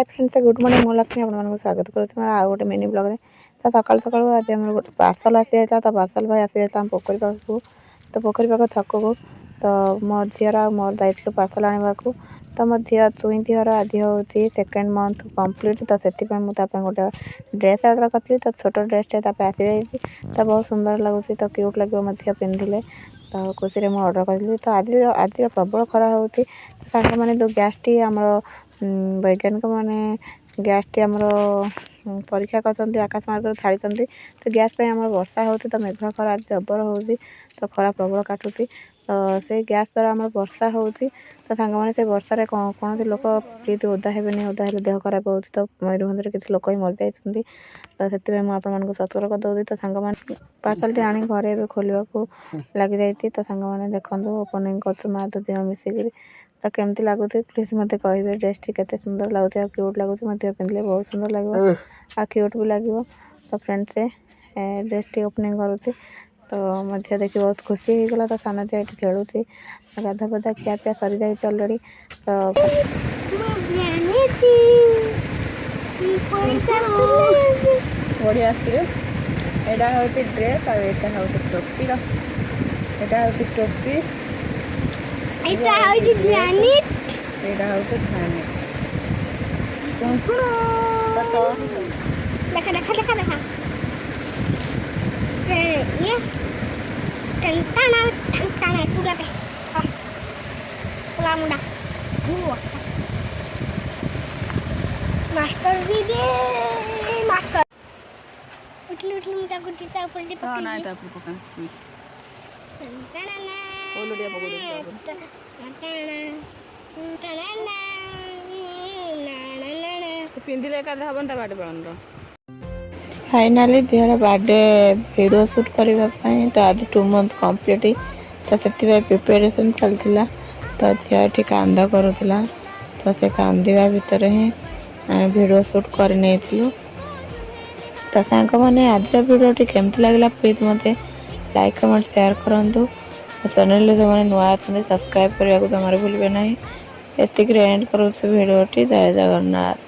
Hi friends good morning मु लक्ष्मी आपको स्वागत करुँच आउ गोटे मिनी ब्लॉग रे। तो सकाल सकाल आज आम गोटे पार्सल आसी जाता तो पार्सल भाई आसी जाता पोखरी पाखक तो पोखरी पाख छक को तो मो झीर मोर जाइलु पार्सल आने को। तो मो झी चुई झीर आज हूँ सेकेंड मंथ कंप्लीट तो से मुझे गोटे ड्रेस ऑर्डर करी तो छोट ड्रेसटे आसी जाइए तो बहुत सुंदर लगुच तो क्यूट लगे मो झी पिंधिले तो खुशी में ऑर्डर करी। तो आज प्रबल खरा होती सांग मैंने जो गैस टी आम वैज्ञानिक मैंने गैस टी आमर परीक्षा कर आकाश मार्ग छाड़ी तो गैस आम वर्षा हो तो मेघ खरा जबर हो तो खरा प्रबल काटुची तो से गैस द्वारा आम वर्षा हो तो सांग मैंने से वर्षा कौन लोक प्लीज ओदा हेनी ओदा हेल्ले देह खराब हो तो मयूरभंज किसी लोक ही मरी जाती तो से मुझे सतर्क करदे तो सांग मैंने पार्सल टी आनी घरे खोलने को लग जाइए तो सांग मैंने देखो ओपनिंग कर माँ तो दिह मिसिक तो केमती लगुच प्लीज मत कहे ड्रेस टी केते सुंदर लगुच आ क्यूट लगुच मत पिंधले बहुत सुंदर लगे आ क्यूट भी लगे। तो फ्रेंड्स से ड्रेस टी ओपनिंग करुँच तो मध्य देखिए बहुत खुशी हो गला तो सान झी ये खेलुची गाधा पाधा खिया पिया सरी जाइए अलरेडी तो बढ़िया यहाँ हूँ ड्रेस आ यहाँ हूँ टोपी यहाँ हूँ टोपी এটা হচ্ছে গ্রানিট এটা হচ্ছে গ্রানিট দেখা দেখা দেখা দেখা ये टंटाना टंटाना पूरा पे पूरा मुंडा मास्टर दीदी मास्टर उठली उठली मुझे कुछ ता ऊपर दी हां नाही ता पका टंटाना ओलुडिया पकड़ पिंधिले एकादे हबन ता बाटे पळन फाइनली झीर बर्थडे वीडियो शूट करने तो आज 2 मंथ कंप्लीट तो से प्रिपरेशन चलता तो झील ये कांद करूला तो से कांदा भितर ही वीडियो शूट कर तो सांग मैंने आज वीडियो केमती लगला प्लीज मत लाइक कमेंट शेयर करूँ चैनल जो मैंने नुआ सब्सक्राइब करने को जमार भूलें ना। एतिक एंड करूँ वीडियो जय जगन्नाथ।